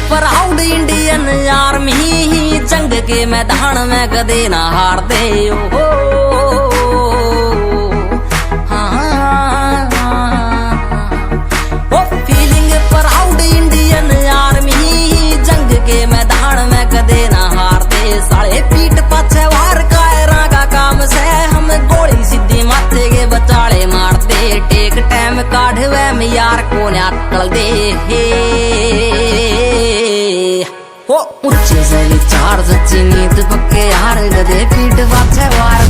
Proud Indian army, जंग के मैदान में कदे ना हारते हो। फीलिंग प्राउड इंडियन आर्मी, जंग के मैदान में कदे ना हारते। साले पीठ पाछे वार कायरा का काम से हम गोली सीधी माथे के बचाले मारते। टेक टाइम काढ़वे में यार को न्याकल दे हो। ऊंचे से विचार सच्ची नीत पक्के यार गदे पीठ पाछे वार